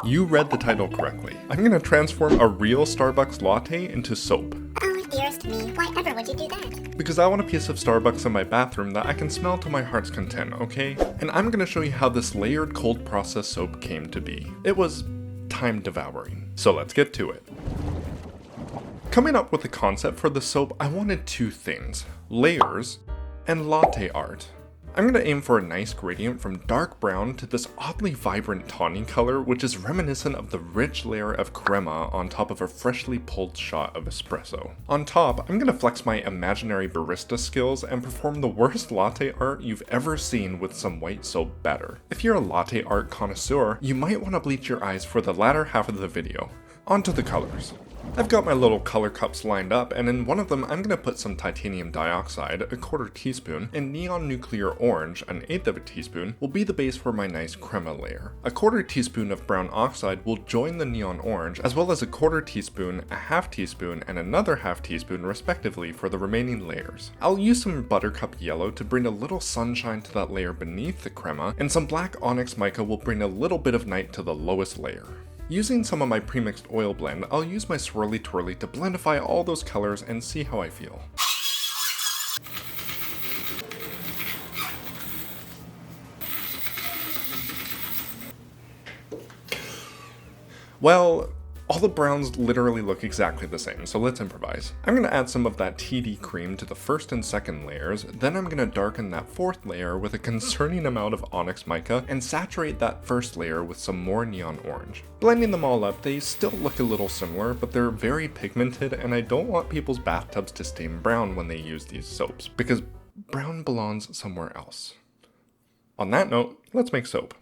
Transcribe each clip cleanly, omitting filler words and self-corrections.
You read the title correctly. I'm gonna transform a real Starbucks latte into soap. Oh, dearest me, why ever would you do that? Because I want a piece of Starbucks in my bathroom that I can smell to my heart's content, okay? And I'm gonna show you how this layered cold process soap came to be. It was time devouring. So let's get to it. Coming up with the concept for the soap, I wanted two things: layers and latte art. I'm going to aim for a nice gradient from dark brown to this oddly vibrant tawny color, which is reminiscent of the rich layer of crema on top of a freshly pulled shot of espresso. On top, I'm going to flex my imaginary barista skills and perform the worst latte art you've ever seen with some white soap batter. If you're a latte art connoisseur, you might want to bleach your eyes for the latter half of the video. On to the colors. I've got my little color cups lined up, and in one of them I'm going to put some titanium dioxide, a quarter teaspoon, and neon nuclear orange, an eighth of a teaspoon, will be the base for my nice crema layer. A quarter teaspoon of brown oxide will join the neon orange, as well as a quarter teaspoon, a half teaspoon, and another half teaspoon respectively for the remaining layers. I'll use some buttercup yellow to bring a little sunshine to that layer beneath the crema, and some black onyx mica will bring a little bit of night to the lowest layer. Using some of my premixed oil blend, I'll use my swirly twirly to blendify all those colors and see how I feel. Well, all the browns literally look exactly the same, so let's improvise. I'm going to add some of that TD cream to the first and second layers, then I'm going to darken that fourth layer with a concerning amount of onyx mica and saturate that first layer with some more neon orange. Blending them all up, they still look a little similar, but they're very pigmented, and I don't want people's bathtubs to stain brown when they use these soaps, because brown belongs somewhere else. On that note, let's make soap.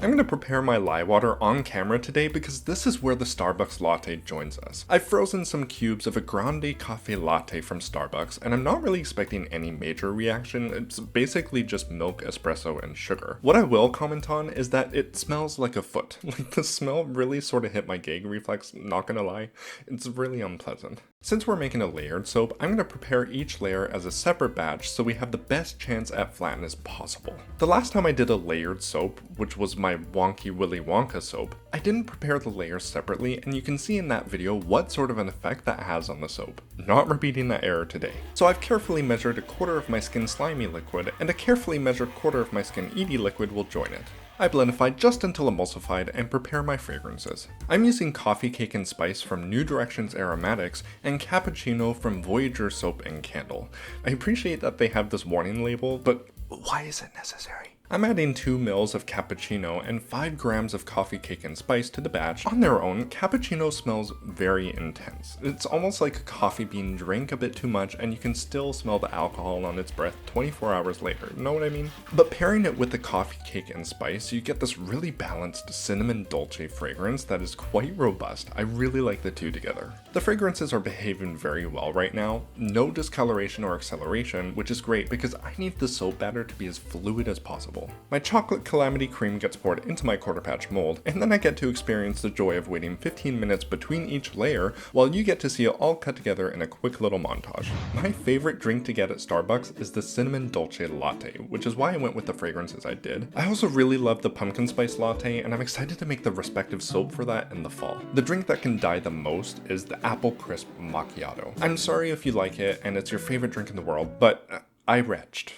I'm going to prepare my lye water on camera today because this is where the Starbucks latte joins us. I've frozen some cubes of a grande cafe latte from Starbucks, and I'm not really expecting any major reaction. It's basically just milk, espresso, and sugar. What I will comment on is that it smells like a foot. Like, the smell really sort of hit my gag reflex, not gonna lie. It's really unpleasant. Since we're making a layered soap, I'm going to prepare each layer as a separate batch so we have the best chance at flatness possible. The last time I did a layered soap, which was my wonky Willy Wonka soap, I didn't prepare the layers separately, and you can see in that video what sort of an effect that has on the soap. Not repeating that error today. So I've carefully measured a quarter of my skin slimy liquid, and a carefully measured quarter of my skin eady liquid will join it. I blendify just until emulsified and prepare my fragrances. I'm using Coffee Cake and Spice from New Directions Aromatics and Cappuccino from Voyageur Soap and Candle. I appreciate that they have this warning label, but why is it necessary? I'm adding 2 mils of cappuccino and 5 grams of coffee cake and spice to the batch. On their own, cappuccino smells very intense. It's almost like a coffee bean drank a bit too much, and you can still smell the alcohol on its breath 24 hours later, know what I mean? But pairing it with the coffee cake and spice, you get this really balanced cinnamon dolce fragrance that is quite robust. I really like the two together. The fragrances are behaving very well right now. No discoloration or acceleration, which is great because I need the soap batter to be as fluid as possible. My chocolate calamity cream gets poured into my quarter patch mold, and then I get to experience the joy of waiting 15 minutes between each layer while you get to see it all cut together in a quick little montage. My favorite drink to get at Starbucks is the cinnamon dolce latte, which is why I went with the fragrances I did. I also really love the pumpkin spice latte, and I'm excited to make the respective soap for that in the fall. The drink that can die the most is the apple crisp macchiato. I'm sorry if you like it and it's your favorite drink in the world, but I retched.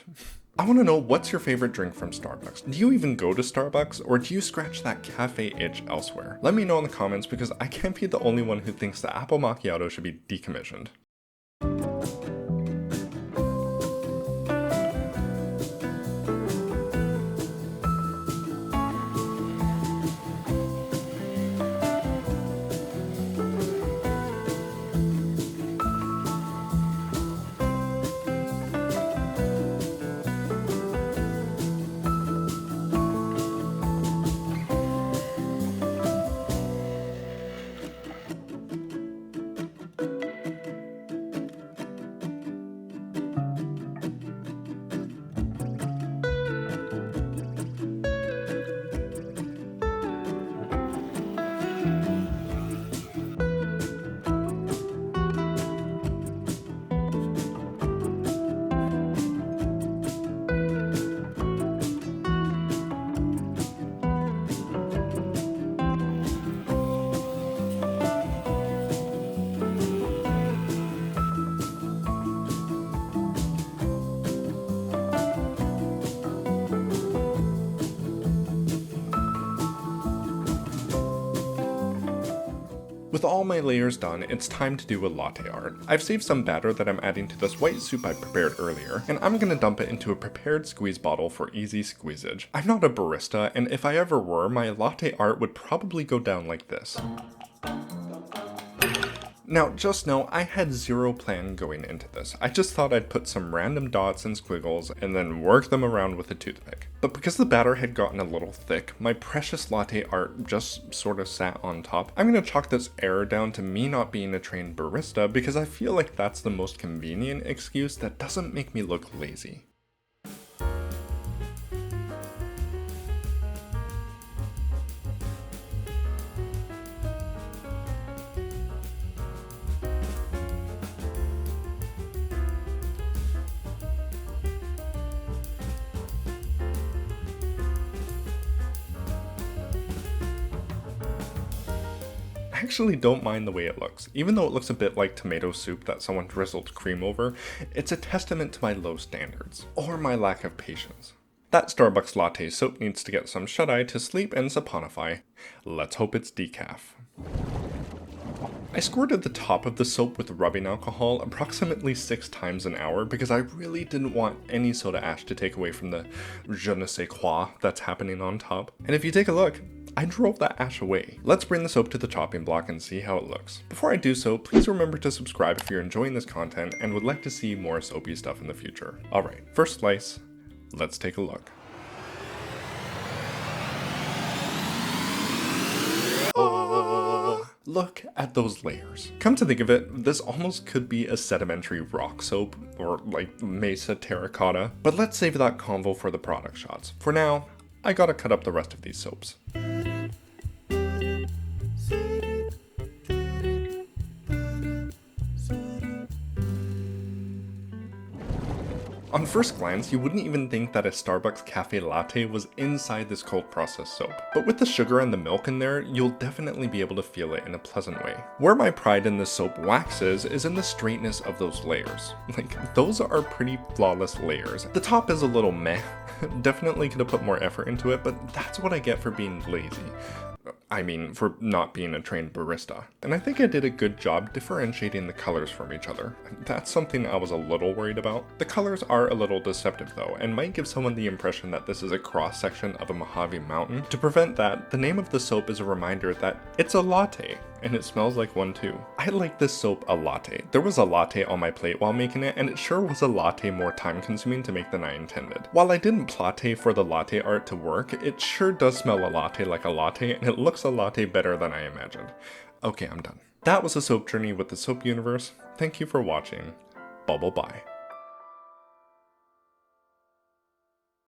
I want to know, what's your favorite drink from Starbucks? Do you even go to Starbucks, or do you scratch that cafe itch elsewhere? Let me know in the comments because I can't be the only one who thinks the apple macchiato should be decommissioned. With all my layers done, it's time to do a latte art. I've saved some batter that I'm adding to this white soup I prepared earlier, and I'm gonna dump it into a prepared squeeze bottle for easy squeezage. I'm not a barista, and if I ever were, my latte art would probably go down like this. Now, just know I had zero plan going into this. I just thought I'd put some random dots and squiggles and then work them around with a toothpick. But because the batter had gotten a little thick, my precious latte art just sort of sat on top. I'm gonna chalk this error down to me not being a trained barista because I feel like that's the most convenient excuse that doesn't make me look lazy. I actually don't mind the way it looks. Even though it looks a bit like tomato soup that someone drizzled cream over, it's a testament to my low standards, or my lack of patience. That Starbucks latte soap needs to get some shut-eye to sleep and saponify. Let's hope it's decaf. I squirted the top of the soap with rubbing alcohol approximately 6 times an hour because I really didn't want any soda ash to take away from the je ne sais quoi that's happening on top. And if you take a look, I drove that ash away. Let's bring the soap to the chopping block and see how it looks. Before I do so, please remember to subscribe if you're enjoying this content and would like to see more soapy stuff in the future. Alright, first slice, let's take a look. Look at those layers. Come to think of it, this almost could be a sedimentary rock soap, or like mesa terracotta, but let's save that convo for the product shots. For now, I gotta cut up the rest of these soaps. On first glance, you wouldn't even think that a Starbucks cafe latte was inside this cold processed soap. But with the sugar and the milk in there, you'll definitely be able to feel it in a pleasant way. Where my pride in this soap waxes is in the straightness of those layers. Like, those are pretty flawless layers. The top is a little meh. Definitely could have put more effort into it, but that's what I get for being lazy. I mean, for not being a trained barista. And I think I did a good job differentiating the colors from each other. That's something I was a little worried about. The colors are a little deceptive though, and might give someone the impression that this is a cross-section of a Mojave mountain. To prevent that, the name of the soap is a reminder that it's a latte, and it smells like one too. I like this soap a latte. There was a latte on my plate while making it, and it sure was a latte more time consuming to make than I intended. While I didn't plate for the latte art to work, it sure does smell a latte like a latte, and it looks a latte better than I imagined. Okay, I'm done. That was a soap journey with the soap universe. Thank you for watching. Bubble bye.